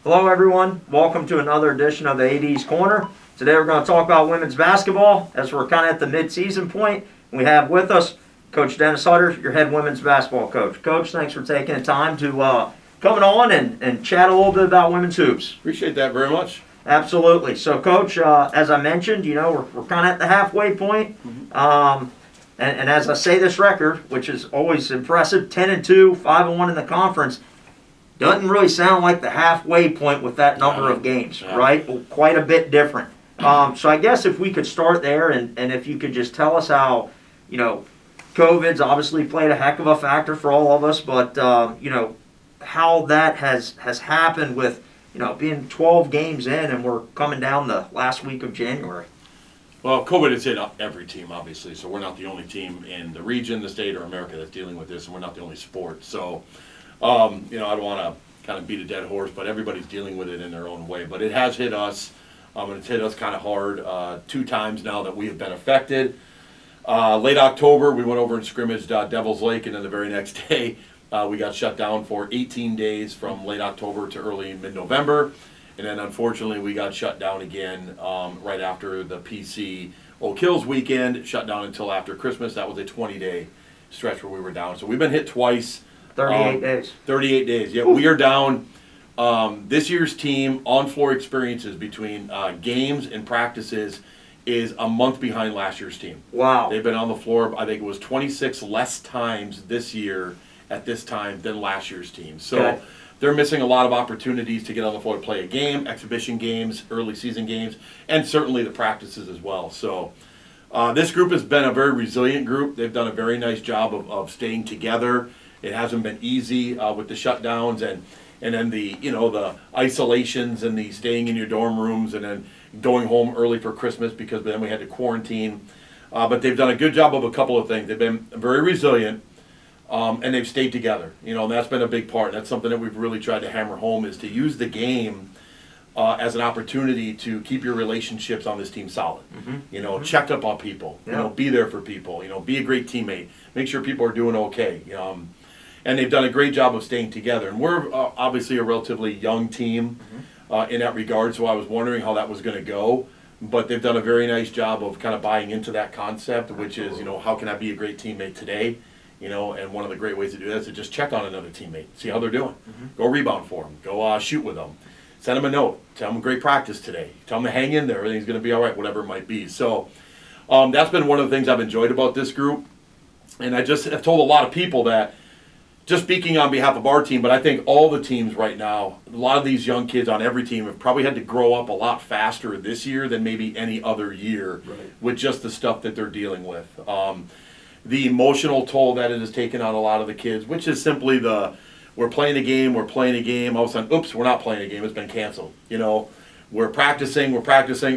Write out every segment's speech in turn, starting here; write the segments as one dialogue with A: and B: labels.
A: Hello, everyone. Welcome to another edition of the AD's Corner. Today we're going to talk about women's basketball as we're kind of at the mid-season point. We have with us Coach Dennis Hutter, your head women's basketball coach. Coach, thanks for taking the time to coming on and chat a little bit about women's hoops.
B: Appreciate that very much.
A: Absolutely. So, Coach, as I mentioned, we're kind of at the halfway point. And as I say this record, which is always impressive, 10-2, 5-1 in the conference, doesn't really sound like the halfway point with that number of games, right? Quite a bit different. So I guess if we could start there, and if you could just tell us how, COVID's obviously played a heck of a factor for all of us, but how that has happened with being 12 games in, and we're coming down the last week of January.
B: Well, COVID has hit every team, obviously, so we're not the only team in the region, the state, or America that's dealing with this, and we're not the only sport. So, I don't want to kind of beat a dead horse, but everybody's dealing with it in their own way. But it has hit us, and it's hit us kind of hard 2 times now that we have been affected. Late October, we went over and scrimmaged Devil's Lake, and then the very next day, we got shut down for 18 days from late October to early mid-November. And then, unfortunately, we got shut down again right after the PC Oak Hills weekend, shut down until after Christmas. That was a 20-day stretch where we were down. So we've been hit twice.
A: 38 days.
B: 38 days. Yeah, we are down. This year's team on-floor experiences between games and practices is a month behind last year's team.
A: Wow.
B: They've been on the floor, I think it was 26 less times this year at this time than last year's team. So.
A: Okay.
B: They're missing a lot of opportunities to get on the floor to play a game, exhibition games, early season games, and certainly the practices as well. So this group has been a very resilient group. They've done a very nice job of staying together. It hasn't been easy with the shutdowns and then the isolations and the staying in your dorm rooms and then going home early for Christmas because then we had to quarantine. But they've done a good job of a couple of things. They've been very resilient. And they've stayed together, and that's been a big part. That's something that we've really tried to hammer home is to use the game as an opportunity to keep your relationships on this team solid. Check up on people, be there for people, be a great teammate, make sure people are doing okay. And they've done a great job of staying together. And we're obviously a relatively young team in that regard, so I was wondering how that was going to go. But they've done a very nice job of kind of buying into that concept, which is, how can I be a great teammate today? And one of the great ways to do that is to just check on another teammate, see how they're doing. Go rebound for them. Go shoot with them. Send them a note. Tell them great practice today. Tell them to hang in there. Everything's going to be all right, whatever it might be. So that's been one of the things I've enjoyed about this group. And I just have told a lot of people that, just speaking on behalf of our team, but I think all the teams right now, a lot of these young kids on every team have probably had to grow up a lot faster this year than maybe any other year with just the stuff that they're dealing with. The emotional toll that it has taken on a lot of the kids, which is simply we're playing a game, all of a sudden, oops, we're not playing a game, it's been canceled. We're practicing,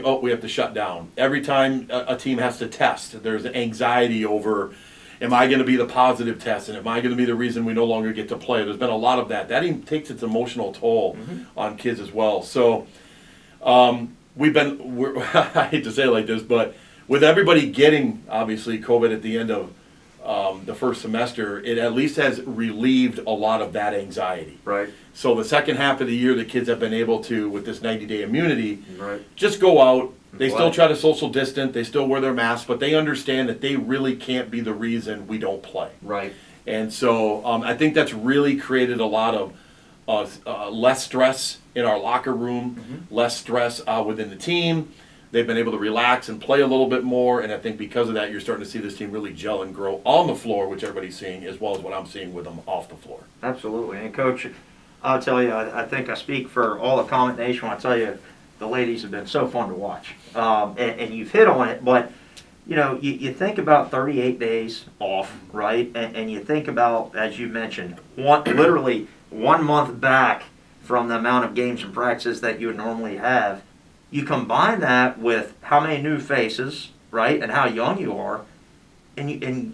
B: oh, we have to shut down. Every time a team has to test, there's anxiety over, am I going to be the positive test, and am I going to be the reason we no longer get to play? There's been a lot of that. That even takes its emotional toll on kids as well. So I hate to say it like this, but with everybody getting, obviously, COVID at the end of the first semester, it at least has relieved a lot of that anxiety.
A: Right.
B: So the second half of the year, the kids have been able to, with this 90-day immunity, just go out. They still try to social distance. They still wear their masks, but they understand that they really can't be the reason we don't play.
A: Right.
B: And so I think that's really created a lot of less stress in our locker room, less stress within the team. They've been able to relax and play a little bit more, and I think because of that, you're starting to see this team really gel and grow on the floor, which everybody's seeing, as well as what I'm seeing with them off the floor.
A: Absolutely. And, Coach, I'll tell you, I think I speak for all the Comment Nation when I tell you the ladies have been so fun to watch. And you've hit on it, but, you think about 38 days off, right? And you think about, as you mentioned, literally 1 month back from the amount of games and practices that you would normally have. You combine that with how many new faces, right, and how young you are, and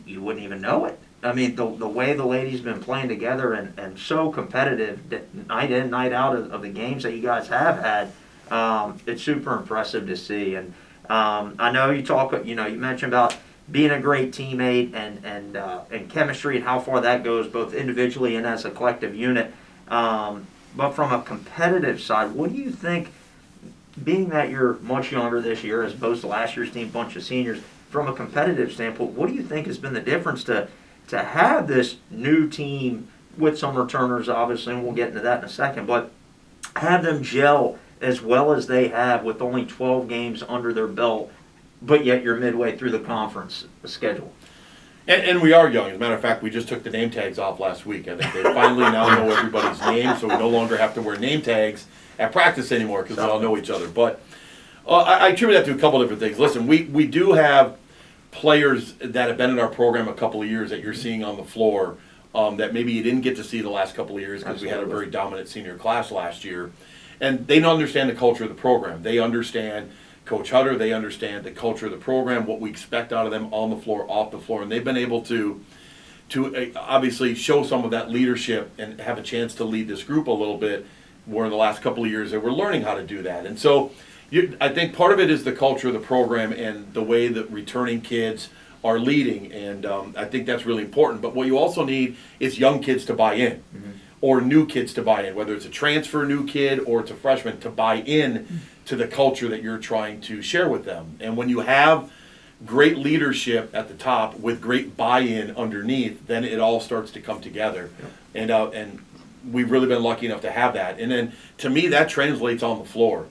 A: you wouldn't even know it. I mean, the way the ladies have been playing together and so competitive night in, night out of the games that you guys have had, it's super impressive to see. And I know you mentioned about being a great teammate and chemistry and how far that goes both individually and as a collective unit. But from a competitive side, what do you think, being that you're much younger this year as opposed to last year's team, bunch of seniors, from a competitive standpoint, what do you think has been the difference to have this new team with some returners, obviously, and we'll get into that in a second, but have them gel as well as they have with only 12 games under their belt, but yet you're midway through the conference schedule?
B: And we are young. As a matter of fact, we just took the name tags off last week. I think they finally now know everybody's name, so we no longer have to wear name tags at practice anymore because we all know each other. But I attribute that to a couple different things. Listen, we do have players that have been in our program a couple of years that you're seeing on the floor that maybe you didn't get to see the last couple of years because we had a very dominant senior class last year. And they don't understand the culture of the program. They understand Coach Hutter. They understand the culture of the program, what we expect out of them on the floor, off the floor. And they've been able to obviously show some of that leadership and have a chance to lead this group a little bit, where in the last couple of years they were learning how to do that. And so I think part of it is the culture of the program and the way that returning kids are leading. And I think that's really important. But what you also need is young kids to buy in. Mm-hmm. Or new kids to buy in, whether it's a transfer new kid or it's a freshman, to buy in to the culture that you're trying to share with them. And when you have great leadership at the top with great buy-in underneath, then it all starts to come together. Yep. And we've really been lucky enough to have that. And then to me, that translates on the floor.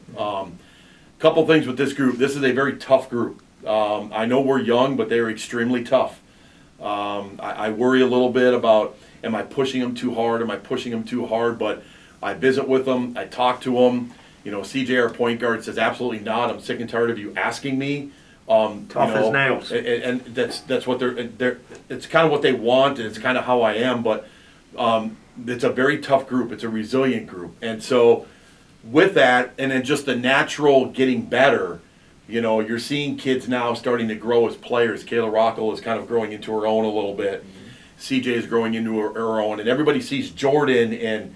B: Couple things with this group. This is a very tough group. I know we're young, but they're extremely tough. I worry a little bit about, am I pushing them too hard? Am I pushing them too hard? But I visit with them. I talk to them. You know, CJ, our point guard, says absolutely not. I'm sick and tired of you asking me.
A: Tough as nails.
B: And that's what they're. It's kind of what they want, and it's kind of how I am. But it's a very tough group. It's a resilient group, and so with that, and then just the natural getting better. You know, you're seeing kids now starting to grow as players. Kayla Rockel is kind of growing into her own a little bit. CJ is growing into her own, and everybody sees Jordan and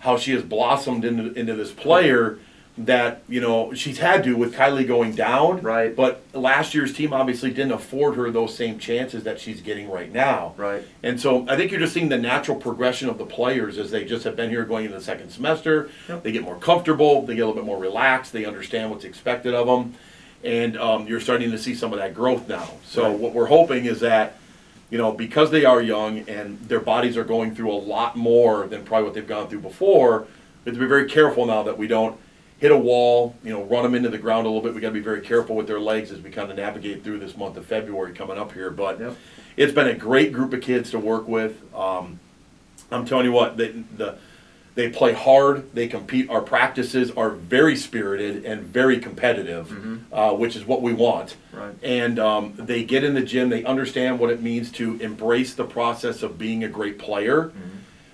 B: how she has blossomed into this player that, you know, she's had to with Kylie going down.
A: Right.
B: But last year's team obviously didn't afford her those same chances that she's getting right now.
A: Right.
B: And so I think you're just seeing the natural progression of the players as they just have been here going into the second semester.
A: Yep.
B: They get more comfortable. They get a little bit more relaxed. They understand what's expected of them. And you're starting to see some of that growth now. So what we're hoping is that, you know, because they are young and their bodies are going through a lot more than probably what they've gone through before, we have to be very careful now that we don't hit a wall, you know, run them into the ground a little bit. We got to be very careful with their legs as we kind of navigate through this month of February coming up here. But It's been a great group of kids to work with. I'm telling you what, they play hard, they compete. Our practices are very spirited and very competitive, which is what we want.
A: Right.
B: And they get in the gym, they understand what it means to embrace the process of being a great player,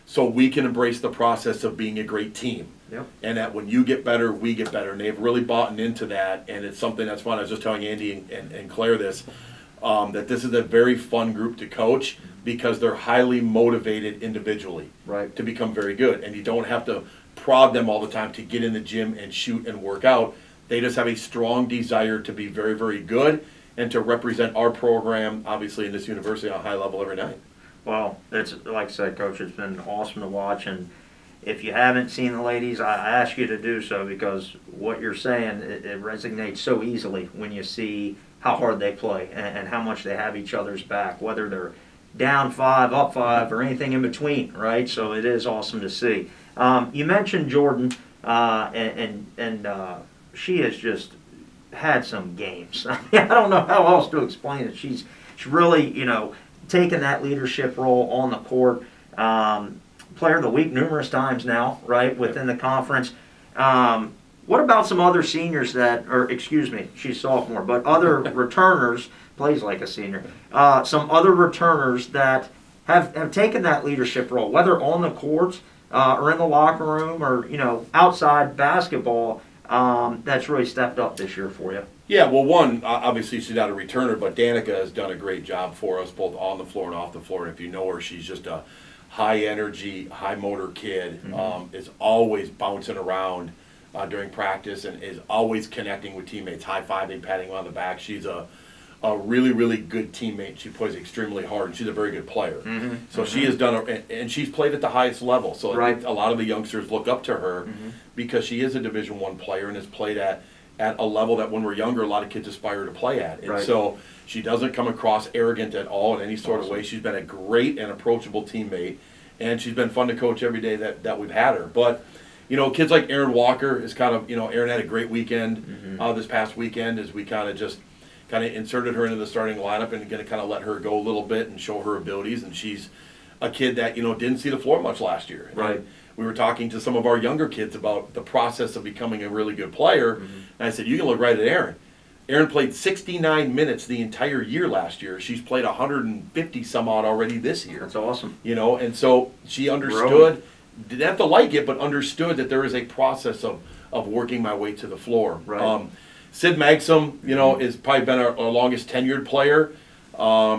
B: so we can embrace the process of being a great team.
A: Yep.
B: And that when you get better, we get better. And they've really bought into that, and it's something that's fun. I was just telling Andy and Claire this, that this is a very fun group to coach because they're highly motivated individually to become very good. And you don't have to prod them all the time to get in the gym and shoot and work out. They just have a strong desire to be very, very good and to represent our program, obviously, in this university on a high level every night.
A: Well, it's like I said, Coach, it's been awesome to watch. And if you haven't seen the ladies, I ask you to do so, because what you're saying, it resonates so easily when you see how hard they play and how much they have each other's back, whether they're down 5, up 5, or anything in between, right? So it is awesome to see. You mentioned Jordan, and she has just had some games. I mean, I don't know how else to explain it. She's really, you know, taken that leadership role on the court. Player of the week numerous times now, right, within the conference. What about some other seniors that, or excuse me, she's sophomore, but other returners, plays like a senior, some other returners that have taken that leadership role, whether on the court or in the locker room or, you know, outside basketball, that's really stepped up this year for you?
B: Yeah, well, one, obviously she's not a returner, but Danica has done a great job for us both on the floor and off the floor. And if you know her, she's just a high energy, high motor kid, is always bouncing around during practice and is always connecting with teammates, high-fiving, patting them on the back. She's a a really, really good teammate. She plays extremely hard, and she's a very good player.
A: Mm-hmm.
B: So she has done, and she's played at the highest level. So I
A: Right.
B: think a lot of the youngsters look up to her because she is a Division I player and has played at a level that when we're younger, a lot of kids aspire to play at. And
A: Right.
B: so she doesn't come across arrogant at all in any sort of
A: Awesome.
B: way. She's been a great and approachable teammate, and she's been fun to coach every day that we've had her. But, you know, kids like Aaron Walker is kind of, you know, Aaron had a great weekend this past weekend as we kind of inserted her into the starting lineup and going to kind of let her go a little bit and show her abilities. And she's a kid that, you know, didn't see the floor much last year.
A: Right.
B: And we were talking to some of our younger kids about the process of becoming a really good player. And I said, you can look right at Aaron. Aaron played 69 minutes the entire year last year. She's played 150 some odd already this year.
A: That's awesome.
B: You know, and so she understood, didn't have to like it, but understood that there is a process of working my way to the floor.
A: Right.
B: Sid Maxim, you know, has probably been our longest tenured player.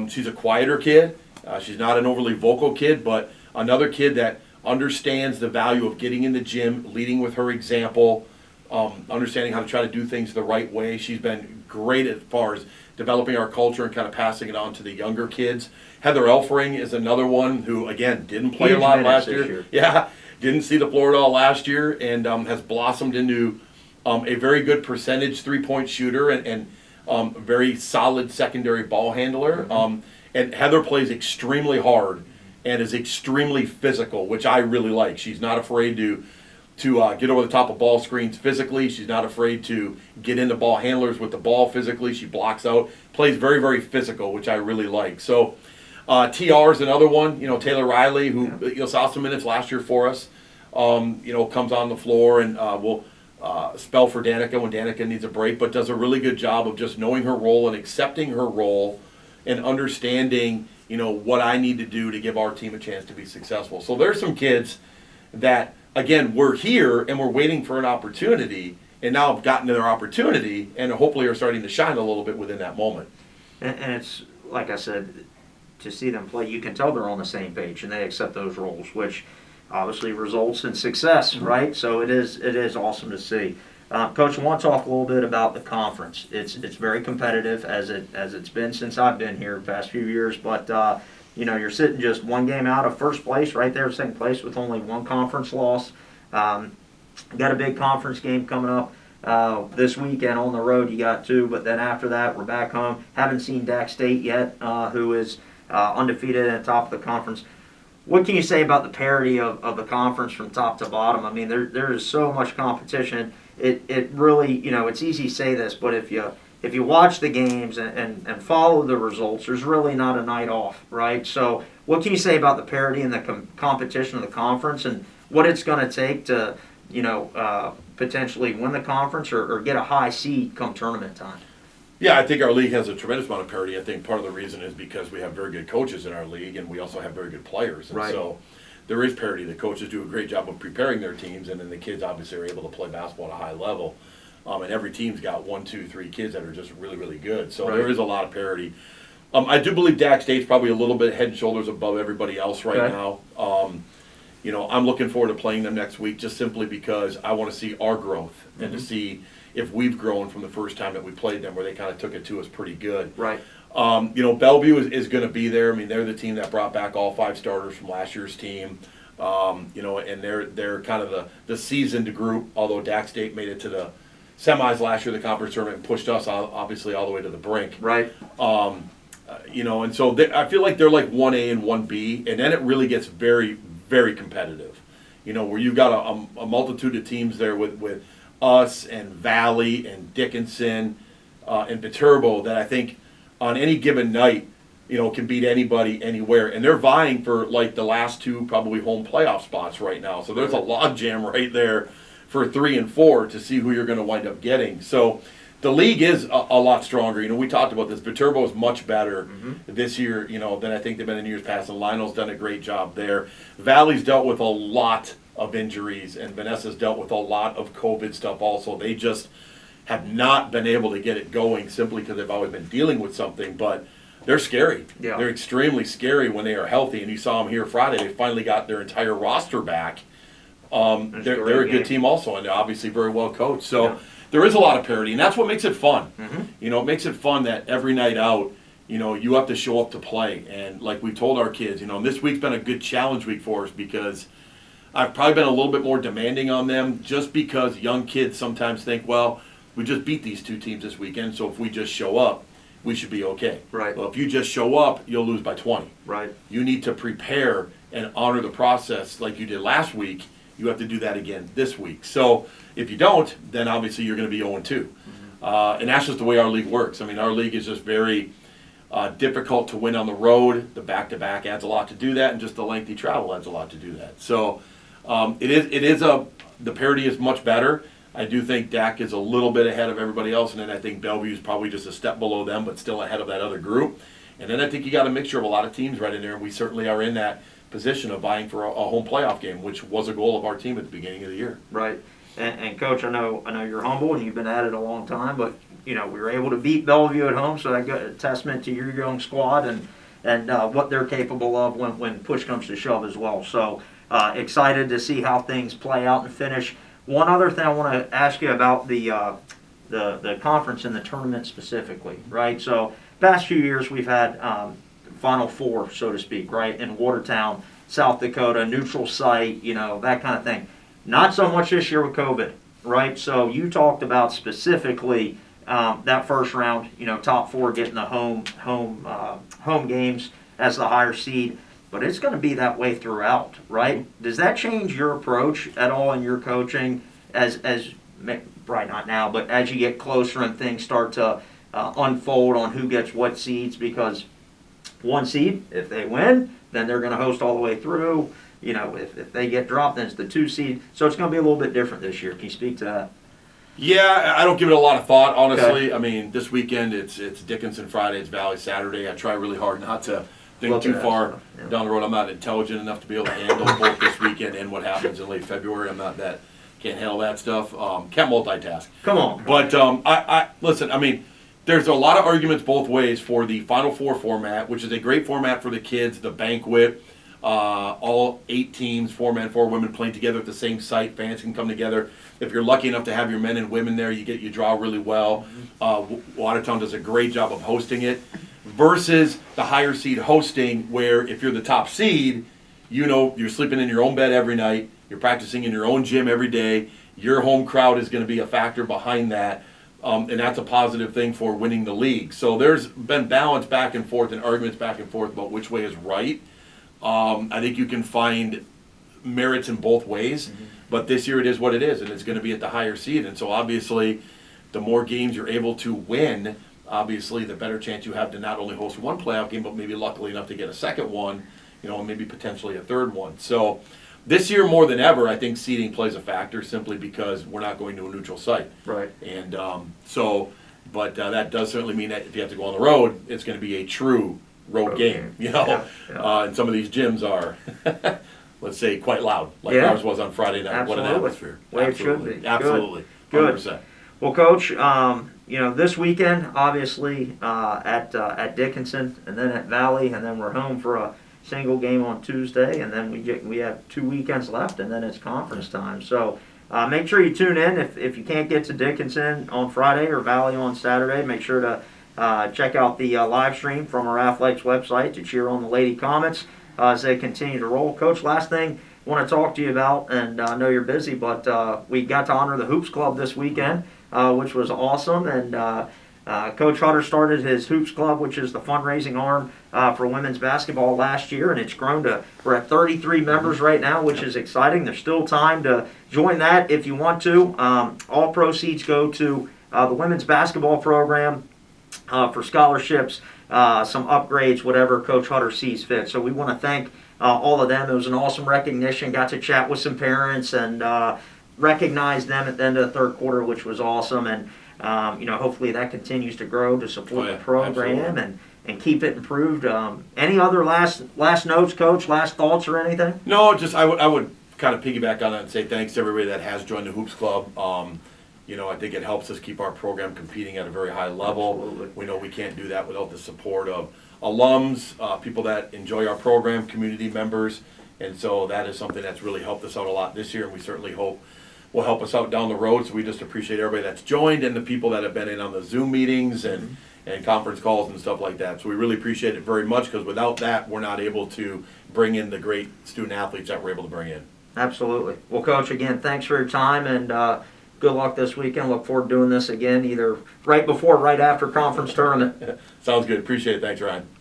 B: She's a quieter kid. She's not an overly vocal kid, but another kid that understands the value of getting in the gym, leading with her example, understanding how to try to do things the right way. She's been great as far as developing our culture and kind of passing it on to the younger kids. Heather Elfring is another one who, again, didn't play
A: Huge
B: a lot
A: minutes
B: last
A: this
B: year.
A: year.
B: Yeah, didn't see the floor at all last year, and has blossomed into a very good percentage three-point shooter and very solid secondary ball handler. And Heather plays extremely hard and is extremely physical, which I really like. She's not afraid to get over the top of ball screens physically. She's not afraid to get into ball handlers with the ball physically. She blocks out, plays very, very physical, which I really like. So TR is another one. You know, Taylor Riley, who you know saw some minutes last year for us. You know, comes on the floor and will spell for Danica when Danica needs a break, but does a really good job of just knowing her role and accepting her role and understanding, you know, what I need to do to give our team a chance to be successful. So there's some kids that, again, we're here and we're waiting for an opportunity, and now have gotten to their opportunity and hopefully are starting to shine a little bit within that moment.
A: And it's, like I said, to see them play, you can tell they're on the same page and they accept those roles, which obviously results in success, right? So it is awesome to see. Coach, I want to talk a little bit about the conference. It's very competitive as it's been since I've been here the past few years, but you know, you're sitting just one game out of first place, right there, second place with only one conference loss. Got a big conference game coming up this weekend on the road. You got two, but then after that, we're back home. Haven't seen Dak State yet, who is undefeated at the top of the conference. What can you say about the parity of the conference from top to bottom? I mean, there is so much competition. It really, you know, it's easy to say this, but if you watch the games and follow the results, there's really not a night off, right? So what can you say about the parity and the competition of the conference and what it's going to take to, you know, potentially win the conference or get a high seed come tournament time?
B: Yeah, I think our league has a tremendous amount of parity. I think part of the reason is because we have very good coaches in our league, and we also have very good players. And
A: Right.
B: so there is parity. The coaches do a great job of preparing their teams, and then the kids obviously are able to play basketball at a high level. And every team's got 1, 2, 3 kids that are just really, really good. So
A: Right.
B: there is a lot of parity. I do believe Dak State's probably a little bit head and shoulders above everybody else right
A: Okay.
B: now. You know, I'm looking forward to playing them next week just simply because I want to see our growth and to see if we've grown from the first time that we played them, where they kind of took it to us pretty good.
A: Right.
B: You know, Bellevue is going to be there. I mean, they're the team that brought back all 5 starters from last year's team. You know, and they're kind of the seasoned group, although Dak State made it to the semis last year, the conference tournament, and pushed us obviously all the way to the brink.
A: Right.
B: You know, and so I feel like they're like 1A and 1B, and then it really gets very, very competitive. You know, where you've got a multitude of teams there with us and Valley and Dickinson and Viterbo that I think on any given night, you know, can beat anybody anywhere. And they're vying for like the last 2 probably home playoff spots right now. So there's a logjam right there for 3 and 4 to see who you're going to wind up getting. So the league is a lot stronger. You know, we talked about this. Viterbo is much better this year, you know, than I think they've been in years past. And Lionel's done a great job there. Valley's dealt with a lot of injuries, and Vanessa's dealt with a lot of COVID stuff also. They just have not been able to get it going simply because they've always been dealing with something, but they're scary.
A: Yeah.
B: They're extremely scary when they are healthy, and you saw them here Friday. They finally got their entire roster back. They're a good
A: game.
B: team also, and they're obviously very well coached. So
A: Yeah.
B: there is a lot of parity, and that's what makes it fun.
A: Mm-hmm.
B: You know, it makes it fun that every night out, you know, you have to show up to play. And like we told our kids, you know, this week's been a good challenge week for us because I've probably been a little bit more demanding on them just because young kids sometimes think, well, we just beat these two teams this weekend, so if we just show up, we should be okay.
A: Right.
B: Well, if you just show up, you'll lose by 20.
A: Right.
B: You need to prepare and honor the process like you did last week. You have to do that again this week. So if you don't, then obviously you're going to be 0-2.
A: Mm-hmm.
B: And that's just the way our league works. I mean, our league is just very difficult to win on the road. The back-to-back adds a lot to do that, and just the lengthy travel adds a lot to do that. So the parity is much better. I do think DAC is a little bit ahead of everybody else, and then I think Bellevue is probably just a step below them, but still ahead of that other group. And then I think you got a mixture of a lot of teams right in there, and we certainly are in that position of vying for a home playoff game, which was a goal of our team at the beginning of the year.
A: Right. And Coach, I know you're humble and you've been at it a long time, but you know we were able to beat Bellevue at home, so that got a testament to your young squad and what they're capable of when push comes to shove as well. So excited to see how things play out and finish. One other thing I want to ask you about the conference and the tournament specifically, right? So past few years we've had Final Four, so to speak, right, in Watertown, South Dakota, neutral site, you know, that kind of thing. Not so much this year with COVID, right? So you talked about specifically that first round, you know, top four getting the home games as the higher seed, but it's going to be that way throughout, right? Does that change your approach at all in your coaching as probably not now, but as you get closer and things start to unfold on who gets what seeds? Because one seed, if they win, then they're going to host all the way through. You know, if they get dropped, then it's the 2 seed. So it's going to be a little bit different this year. Can you speak to that?
B: Yeah, I don't give it a lot of thought, honestly.
A: Okay.
B: I mean, this weekend it's Dickinson Friday, it's Valley Saturday. I try really hard not to think
A: Look
B: too
A: at
B: far
A: that stuff, yeah.
B: down the road. I'm not intelligent enough to be able to handle both this weekend and what happens in late February. I'm not that, can't handle that stuff. Can't multitask.
A: Come on.
B: But I listen, I mean, there's a lot of arguments both ways for the Final Four format, which is a great format for the kids, the banquet, all 8 teams, 4 men, 4 women playing together at the same site. Fans can come together. If you're lucky enough to have your men and women there, you draw really well. Watertown does a great job of hosting it versus the higher seed hosting, where if you're the top seed, you know you're sleeping in your own bed every night, you're practicing in your own gym every day, your home crowd is going to be a factor behind that, and that's a positive thing for winning the league. So there's been balance back and forth and arguments back and forth about which way is right. I think you can find merits in both ways, but this year it is what it is, and it's going to be at the higher seed. And so obviously, the more games you're able to win, obviously the better chance you have to not only host one playoff game, but maybe luckily enough to get a second one, you know, and maybe potentially a third one. So this year more than ever, I think seeding plays a factor simply because we're not going to a neutral site.
A: Right.
B: And but that does certainly mean that if you have to go on the road, it's going to be a true road game, you know.
A: Yeah.
B: And some of these gyms are, let's say, quite loud, like
A: Yeah.
B: ours was on Friday night.
A: Absolutely.
B: What an atmosphere.
A: Way it
B: Absolutely.
A: should be.
B: Absolutely.
A: Good.
B: 100%.
A: Well, Coach, you know, this weekend, obviously, at Dickinson, and then at Valley, and then we're home for a single game on Tuesday, and then we have 2 weekends left, and then it's conference time. So make sure you tune in. If you can't get to Dickinson on Friday or Valley on Saturday, make sure to check out the live stream from our Athletics website to cheer on the Lady Comets as they continue to roll. Coach, last thing I want to talk to you about, and I know you're busy, but we got to honor the Hoops Club this weekend, which was awesome. And Coach Hutter started his Hoops Club, which is the fundraising arm for women's basketball last year, and it's grown to, we're at 33 members right now, which is exciting. There's still time to join that if you want to. All proceeds go to the women's basketball program for scholarships, some upgrades, whatever Coach Hutter sees fit. So we want to thank all of them. It was an awesome recognition. Got to chat with some parents and recognize them at the end of the third quarter, which was awesome. And you know, hopefully that continues to grow to support the program and keep it improved. Any other last notes, Coach? Last thoughts or anything?
B: No, just I would kind of piggyback on that and say thanks to everybody that has joined the Hoops Club. You know, I think it helps us keep our program competing at a very high level.
A: Absolutely.
B: We know we can't do that without the support of alums, people that enjoy our program, community members, And so that is something that's really helped us out a lot this year, and we certainly hope will help us out down the road. So we just appreciate everybody that's joined and the people that have been in on the Zoom meetings and conference calls and stuff like that. So we really appreciate it very much, because without that, we're not able to bring in the great student athletes that we're able to bring in.
A: Absolutely. Well, Coach, again, thanks for your time, and good luck this weekend. Look forward to doing this again, either right before or right after conference tournament.
B: Sounds good. Appreciate it. Thanks, Ryan.